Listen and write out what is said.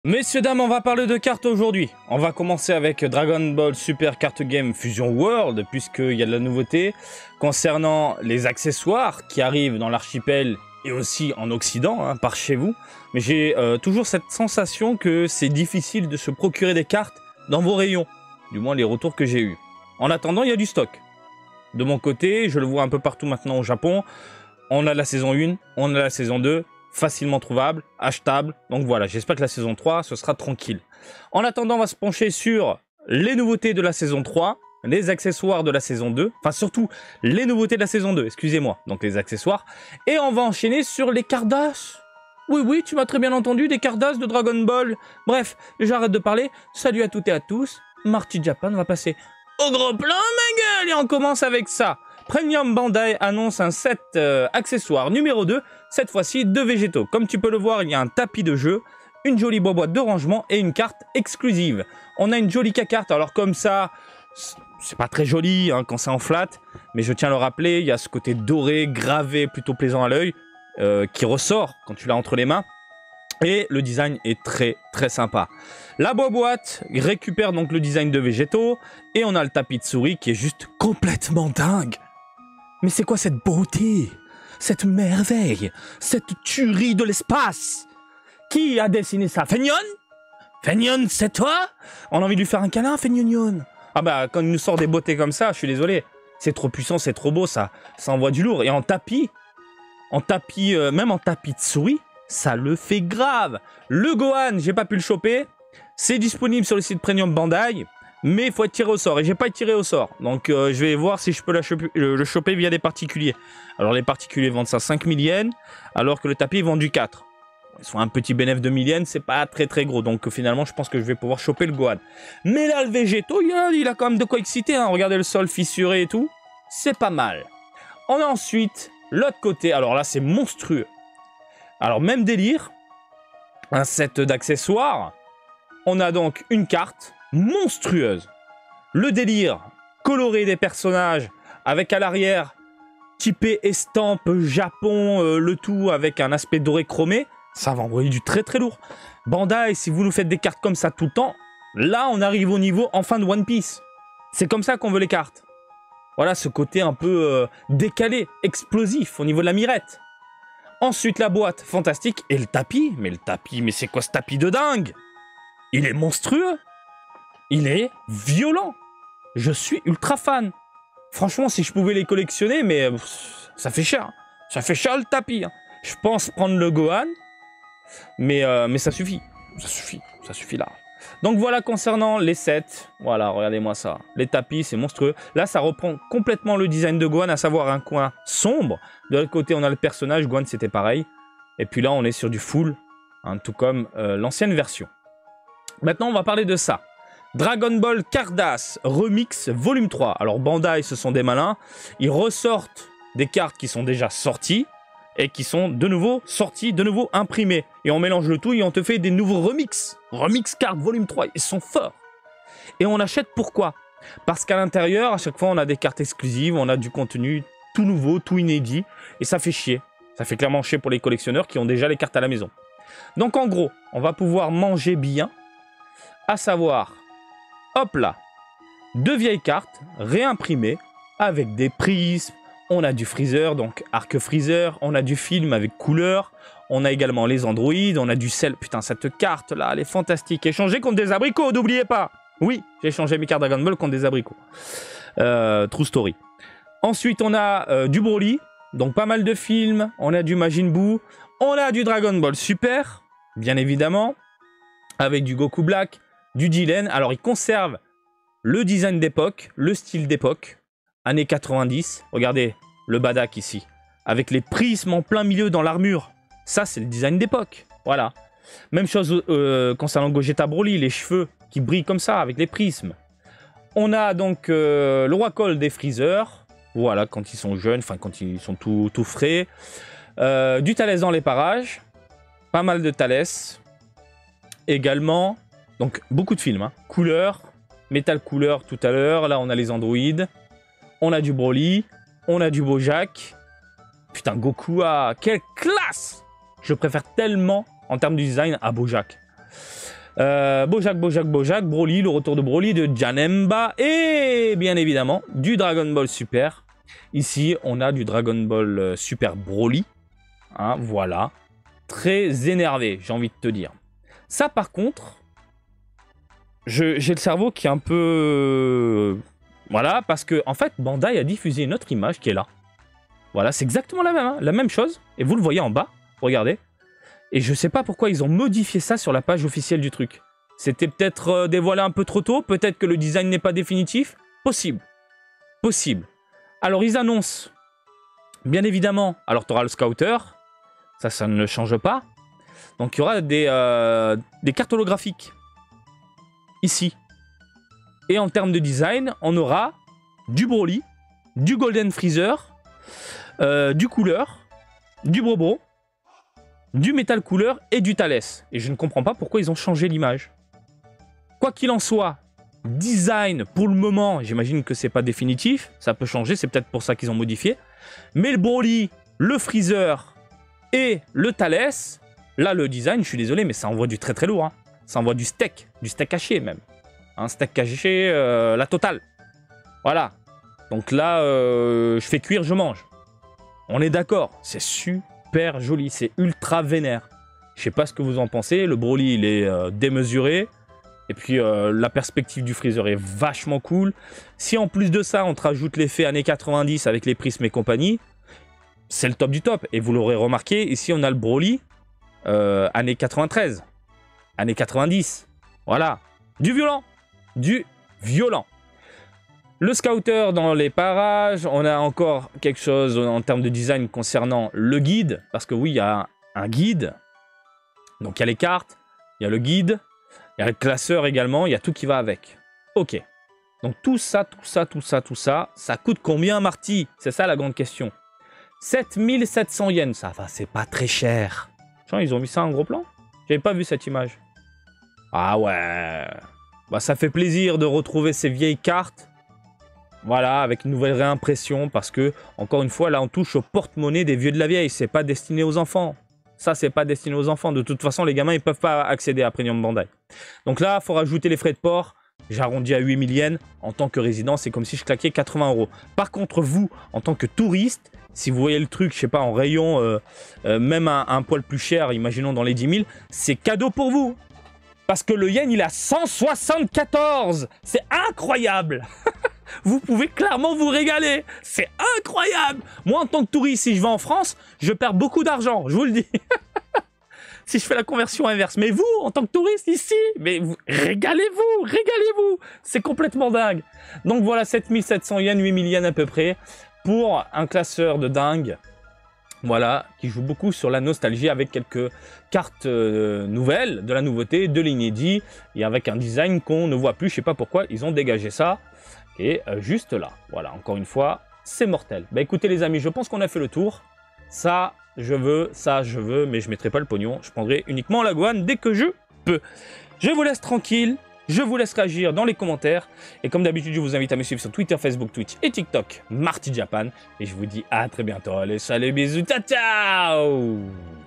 Messieurs, dames, on va parler de cartes aujourd'hui. On va commencer avec Dragon Ball Super Card Game Fusion World, puisqu'il y a de la nouveauté concernant les accessoires qui arrivent dans l'archipel et aussi en Occident, hein, par chez vous. Mais j'ai toujours cette sensation que c'est difficile de se procurer des cartes dans vos rayons, du moins les retours que j'ai eus. En attendant, il y a du stock. De mon côté, je le vois un peu partout maintenant au Japon. On a la saison 1, on a la saison 2, facilement trouvable, achetable. Donc voilà, j'espère que la saison 3, ce sera tranquille. En attendant, on va se pencher sur les nouveautés de la saison 3, les accessoires de la saison 2, enfin surtout les nouveautés de la saison 2, excusez-moi, donc les accessoires. Et on va enchaîner sur les Cardass. Oui, tu m'as très bien entendu, des Cardass de Dragon Ball. Bref, j'arrête de parler. Salut à toutes et à tous. Marty Japan, on va passer au gros plan, ma gueule. Et on commence avec ça. Premium Bandai annonce un set accessoire numéro 2, cette fois-ci de végétaux. Comme tu peux le voir, il y a un tapis de jeu, une jolie boîte de rangement et une carte exclusive. On a une jolie carte, alors comme ça, c'est pas très joli hein, quand c'est en flat, mais je tiens à le rappeler, il y a ce côté doré, gravé, plutôt plaisant à l'œil, qui ressort quand tu l'as entre les mains. Et le design est très sympa. La boîte récupère donc le design de végétaux, et on a le tapis de souris qui est juste complètement dingue. Mais c'est quoi cette beauté? Cette merveille? Cette tuerie de l'espace? Qui a dessiné ça? Feignon? Feignon, c'est toi? On a envie de lui faire un câlin, Feignon. Ah bah, quand il nous sort des beautés comme ça, je suis désolé. C'est trop puissant, c'est trop beau, ça envoie du lourd. Et en tapis, même en tapis de souris, ça le fait grave. Le Gohan, j'ai pas pu le choper. C'est disponible sur le site Premium Bandai. Mais il faut être tiré au sort, et j'ai pas été tiré au sort. Donc je vais voir si je peux le choper via des particuliers. Alors les particuliers vendent ça 5000 yens, alors que le tapis vend du 4. Ils sont un petit bénéfice de 1000 yens, c'est pas très gros. Donc finalement, je pense que je vais pouvoir choper le Gohan. Mais là, le végétaux, il a quand même de quoi exciter. Hein. Regardez le sol fissuré et tout. C'est pas mal. On a ensuite l'autre côté. Alors là, c'est monstrueux. Alors même délire. Un set d'accessoires. On a donc une carte monstrueuse. Le délire coloré des personnages avec à l'arrière typé estampe Japon, le tout avec un aspect doré chromé, ça va envoyer du très lourd. Bandai, si vous nous faites des cartes comme ça tout le temps, là on arrive au niveau enfin de One Piece. C'est comme ça qu'on veut les cartes. Voilà ce côté un peu décalé, explosif au niveau de la mirette. Ensuite la boîte, fantastique. Et le tapis, mais c'est quoi ce tapis de dingue? Il est monstrueux. Il est violent. Je suis ultra fan. Franchement, si je pouvais les collectionner, mais ça fait cher. Ça fait cher le tapis. Hein. Je pense prendre le Gohan, mais ça suffit. Ça suffit là. Donc voilà concernant les sets. Voilà, regardez-moi ça. Les tapis, c'est monstrueux. Là, ça reprend complètement le design de Gohan, à savoir un coin sombre. De l'autre côté, on a le personnage. Gohan, c'était pareil. Et puis là, on est sur du full, hein, tout comme l'ancienne version. Maintenant, on va parler de ça. Dragon Ball Cardass Remix Volume 3. Alors Bandai, ce sont des malins. Ils ressortent des cartes qui sont déjà sorties et qui sont de nouveau sorties, de nouveau imprimées. Et on mélange le tout et on te fait des nouveaux remix. Remix Card Volume 3. Ils sont forts. Et on achète pourquoi? Parce qu'à l'intérieur, à chaque fois, on a des cartes exclusives, on a du contenu tout nouveau, tout inédit. Et ça fait chier. Ça fait clairement chier pour les collectionneurs qui ont déjà les cartes à la maison. Donc en gros, on va pouvoir manger bien. À savoir... Hop là, 2 vieilles cartes réimprimées avec des prismes. On a du freezer, donc arc freezer. On a du film avec couleur. On a également les androïdes. On a du sel. Putain, cette carte là, elle est fantastique. Échangée contre des abricots, n'oubliez pas. Oui, j'ai échangé mes cartes Dragon Ball contre des abricots. True story. Ensuite, on a du Broly. Donc pas mal de films. On a du Majin Buu. On a du Dragon Ball Super, bien évidemment. Avec du Goku Black. Du Jiren, alors il conserve le design d'époque, le style d'époque, années 90. Regardez le Badak ici, avec les prismes en plein milieu dans l'armure. Ça, c'est le design d'époque. Voilà. Même chose concernant Gogeta Broly, les cheveux qui brillent comme ça, avec les prismes. On a donc le roi Cole des Freezer. Voilà, quand ils sont jeunes, enfin quand ils sont tout frais. Du Thalès dans les parages. Pas mal de Thalès. Également... Donc, beaucoup de films. Hein. Couleur, Metal Couleur tout à l'heure. Là, on a les androïdes. On a du Broly. On a du Bojack. Putain, Goku a... Quelle classe! Je préfère tellement, en termes de design, à Bojack. Bojack, Broly, le retour de Broly, de Janemba et bien évidemment du Dragon Ball Super. Ici, on a du Dragon Ball Super Broly. Hein, voilà. Très énervé, j'ai envie de te dire. Ça, par contre, j'ai le cerveau qui est un peu... Voilà, parce que en fait, Bandai a diffusé une autre image qui est là. Voilà, c'est exactement la même chose. Et vous le voyez en bas, regardez. Et je sais pas pourquoi ils ont modifié ça sur la page officielle du truc. C'était peut-être dévoilé un peu trop tôt, peut-être que le design n'est pas définitif. Possible. Possible. Alors ils annoncent, bien évidemment, alors tu auras le Scouter, ça ne change pas. Donc il y aura des cartes holographiques, ici. Et en termes de design, on aura du Broly, du Golden Freezer, du Cooler, du Bro, du Metal Cooler et du Thales. Et je ne comprends pas pourquoi ils ont changé l'image. Quoi qu'il en soit, design pour le moment, j'imagine que c'est pas définitif, ça peut changer, c'est peut-être pour ça qu'ils ont modifié. Mais le Broly, le Freezer et le Thales, là le design, je suis désolé, mais ça envoie du très très lourd. Hein. Ça envoie du steak haché même. Un steak haché, la totale. Voilà. Donc là, je fais cuire, je mange. On est d'accord, c'est super joli, c'est ultra vénère. Je sais pas ce que vous en pensez, le Broly il est démesuré. Et puis la perspective du Freezer est vachement cool. Si en plus de ça, on te rajoute l'effet années 90 avec les prismes et compagnie, c'est le top du top. Et vous l'aurez remarqué, ici on a le Broly, années 93, années 90. Voilà, du violent, du violent. Le Scouter dans les parages, on a encore quelque chose en termes de design concernant le guide. Parce que oui, il y a un guide. Donc il y a les cartes, il y a le guide. Il y a le classeur également, il y a tout qui va avec. Ok. Donc tout ça, ça coûte combien, Marty? C'est ça la grande question. 7700 yens, ça va, c'est pas très cher. Genre, ils ont mis ça en gros plan? J'avais pas vu cette image. Ah ouais. Bah ça fait plaisir de retrouver ces vieilles cartes. Voilà, avec une nouvelle réimpression, parce que, encore une fois, là on touche au porte-monnaie des vieux de la vieille, c'est pas destiné aux enfants. Ça, c'est pas destiné aux enfants. De toute façon, les gamins, ils peuvent pas accéder à Premium Bandai. Donc là, il faut rajouter les frais de port. J'arrondis à 8000 yens. En tant que résident, c'est comme si je claquais 80 €. Par contre, vous, en tant que touriste, si vous voyez le truc, je sais pas, en rayon, même un poil plus cher, imaginons dans les 10 000, c'est cadeau pour vous. Parce que le yen, il est à 174. C'est incroyable. Vous pouvez clairement vous régaler. C'est incroyable. Moi, en tant que touriste, si je vais en France, je perds beaucoup d'argent. Je vous le dis. Si je fais la conversion inverse. Mais vous, en tant que touriste ici, mais vous, régalez-vous, régalez-vous. C'est complètement dingue. Donc voilà, 7700 yens, 8000 yens à peu près, pour un classeur de dingue. Voilà, qui joue beaucoup sur la nostalgie avec quelques cartes nouvelles, de la nouveauté, de l'inédit, et avec un design qu'on ne voit plus. Je sais pas pourquoi, ils ont dégagé ça. Et juste là, voilà, encore une fois, c'est mortel. Bah écoutez les amis, je pense qu'on a fait le tour. Ça, je veux, mais je mettrai pas le pognon. Je prendrai uniquement la guane dès que je peux. Je vous laisse tranquille, je vous laisse réagir dans les commentaires. Et comme d'habitude, je vous invite à me suivre sur Twitter, Facebook, Twitch et TikTok, Marty Japan. Et je vous dis à très bientôt. Allez, salut, bisous, ciao, ciao!